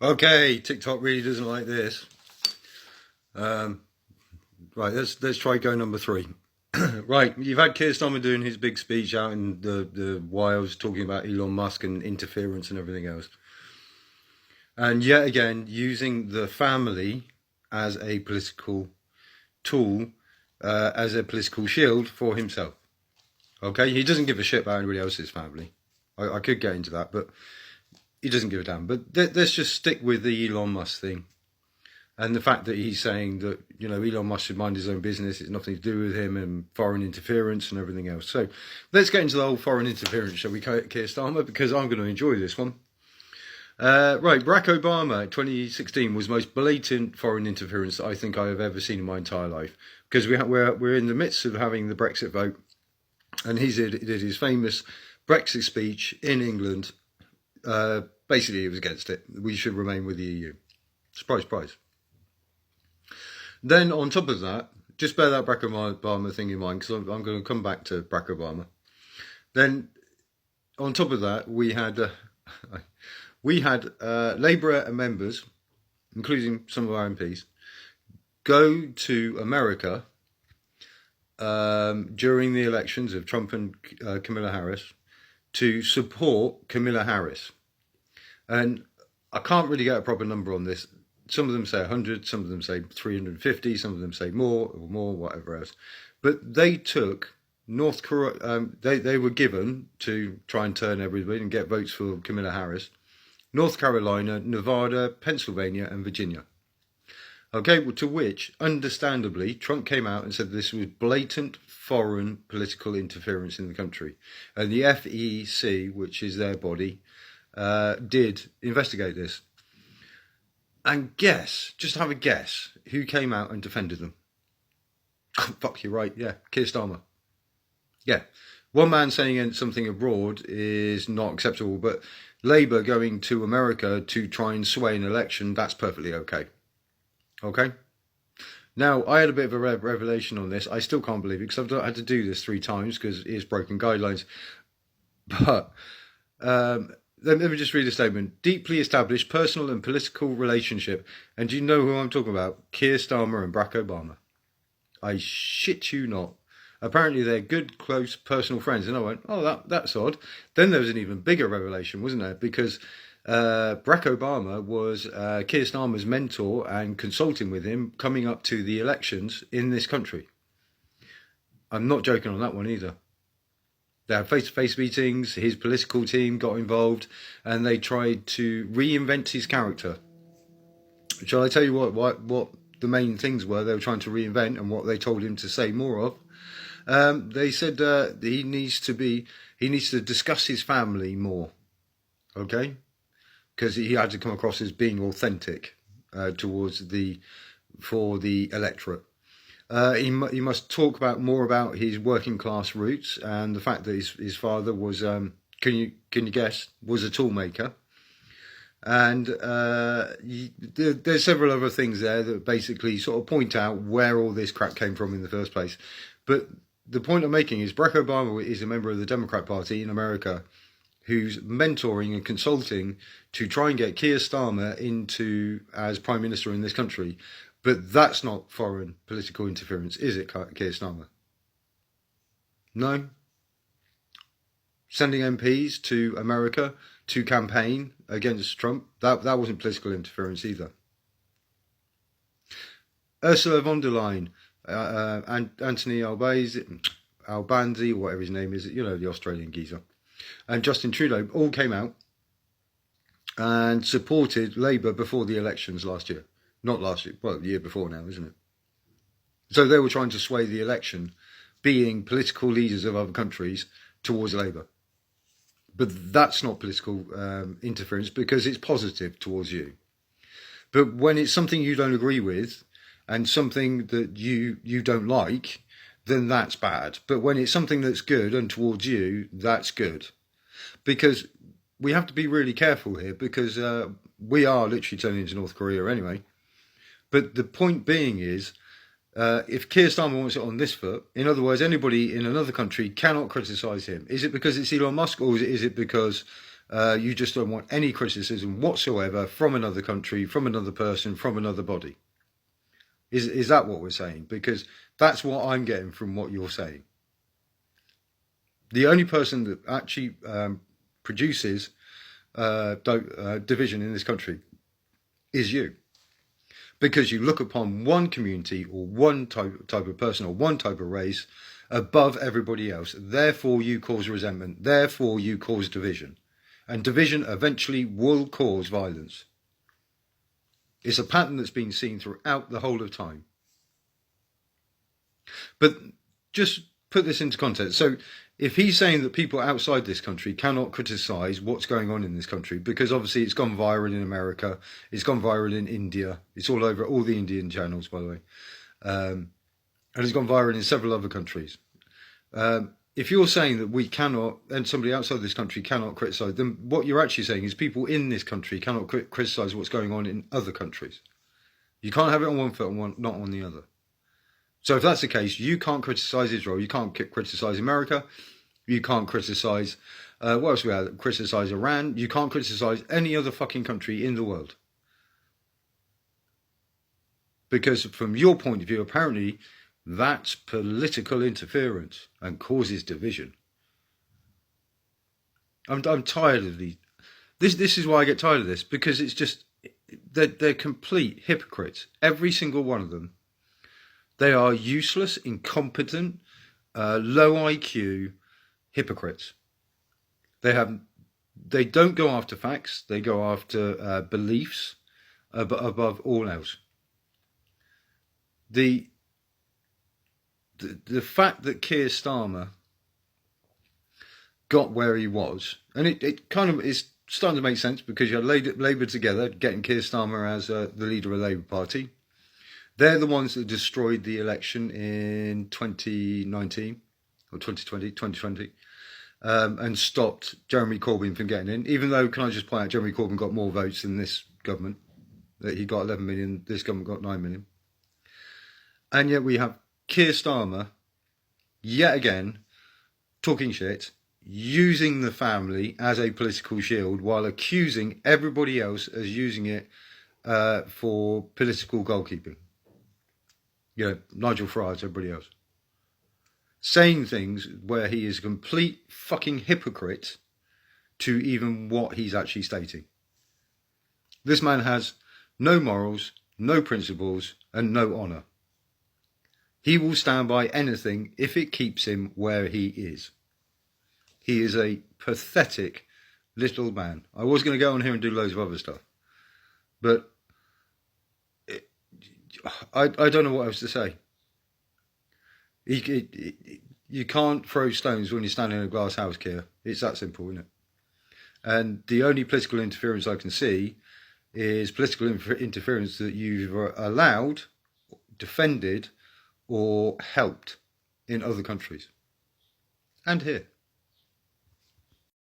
Okay, TikTok really doesn't like this. Um, right, let's try go number three. Right, you've had Keir Starmer doing his big speech out in the wilds, talking about Elon Musk and interference and everything else, and yet again using the family as a political tool, as a political shield for himself. Okay, he doesn't give a shit about anybody else's family. I could get into that, but he doesn't give a damn. But let's just stick with the Elon Musk thing. And the fact that he's saying that, Elon Musk should mind his own business, it's nothing to do with him and foreign interference and everything else. So let's get into the whole foreign interference, shall we, Keir Starmer? Because I'm going to enjoy this one. Right, Barack Obama, 2016, was the most blatant foreign interference that I think I have ever seen in my entire life. Because we're in the midst of having the Brexit vote, and he did his famous Brexit speech in England. Basically, he was against it. We should remain with the EU. Surprise, surprise. Then on top of that, just bear that Barack Obama thing in mind, because I'm going to come back to Barack Obama. Then on top of that, we had Labour members, including some of our MPs, go to America during the elections of Trump and Kamala Harris to support Kamala Harris. And I can't really get a proper number on this. Some of them say 100, some of them say 350, some of them say more, whatever else. But they took North Korea, they were given to try and turn everybody and get votes for Kamala Harris, North Carolina, Nevada, Pennsylvania, and Virginia. Okay, well, to which, understandably, Trump came out and said this was blatant foreign political interference in the country. And the FEC, which is their body, did investigate this. And just have a guess, who came out and defended them? Fuck, you're right, yeah, Keir Starmer. Yeah, one man saying something abroad is not acceptable, but Labour going to America to try and sway an election, that's perfectly okay. Okay? Now, I had a bit of a revelation on this. I still can't believe it, because I've had to do this 3 times, because it is broken guidelines. But let me just read a statement. Deeply established personal and political relationship. And do you know who I'm talking about? Keir Starmer and Barack Obama. I shit you not. Apparently they're good, close, personal friends. And I went, oh, that's odd. Then there was an even bigger revelation, wasn't there? Because Barack Obama was Keir Starmer's mentor and consulting with him coming up to the elections in this country. I'm not joking on that one either. They had face-to-face meetings, his political team got involved, and they tried to reinvent his character. Shall I tell you what the main things were they were trying to reinvent and what they told him to say more of? They said he needs to discuss his family more, okay? Because he had to come across as being authentic for the electorate. He must talk more about his working class roots and the fact that his father was, can you guess, was a toolmaker. And there's several other things there that basically sort of point out where all this crap came from in the first place. But the point I'm making is Barack Obama is a member of the Democrat Party in America who's mentoring and consulting to try and get Keir Starmer as Prime Minister in this country. But that's not foreign political interference, is it, Keir Starmer? No? Sending MPs to America to campaign against Trump, that wasn't political interference either. Ursula von der Leyen, Anthony Albanese, whatever his name is, the Australian geezer, and Justin Trudeau all came out and supported Labour before the elections last year. Not last year, well, the year before now, isn't it? So they were trying to sway the election, being political leaders of other countries, towards Labour. But that's not political interference because it's positive towards you. But when it's something you don't agree with and something that you don't like, then that's bad. But when it's something that's good and towards you, that's good. Because we have to be really careful here because we are literally turning into North Korea anyway. But the point being is, if Keir Starmer wants it on this foot, in other words, anybody in another country cannot criticise him. Is it because it's Elon Musk or is it because You just don't want any criticism whatsoever from another country, from another person, from another body. Is that what we're saying? Because that's what I'm getting from what you're saying. The only person that actually produces division in this country is you. Because you look upon one community or one type of person or one type of race above everybody else. Therefore, you cause resentment. Therefore, you cause division. And division eventually will cause violence. It's a pattern that's been seen throughout the whole of time. But just put this into context. So if he's saying that people outside this country cannot criticise what's going on in this country, because obviously it's gone viral in America, it's gone viral in India, it's all over all the Indian channels, by the way, and it's gone viral in several other countries. If you're saying that we cannot, and somebody outside this country cannot criticise, then what you're actually saying is people in this country cannot criticise what's going on in other countries. You can't have it on one foot and not on the other. So if that's the case, you can't criticise Israel, you can't criticise America, you can't criticise, what else we have? Criticise Iran, you can't criticise any other fucking country in the world. Because from your point of view, apparently, that's political interference and causes division. I'm tired of these. This is why I get tired of this, because it's just, they're complete hypocrites. Every single one of them. They are useless, incompetent, low IQ hypocrites. They don't go after facts. They go after beliefs above all else. The fact that Keir Starmer got where he was, and it kind of is starting to make sense because you had Labour together, getting Keir Starmer as the leader of the Labour Party. They're the ones that destroyed the election in 2019 or 2020, and stopped Jeremy Corbyn from getting in. Even though, can I just point out, Jeremy Corbyn got more votes than this government. That he got 11 million, this government got 9 million. And yet we have Keir Starmer, yet again, talking shit, using the family as a political shield while accusing everybody else as using it for political goalkeeping. You know, Nigel Farage, everybody else. Saying things where he is a complete fucking hypocrite to even what he's actually stating. This man has no morals, no principles, and no honour. He will stand by anything if it keeps him where he is. He is a pathetic little man. I was going to go on here and do loads of other stuff, but I don't know what else to say. You can't throw stones when you're standing in a glass house, Keir. It's that simple, isn't it? And the only political interference I can see is political interference that you've allowed, defended, or helped in other countries. And here.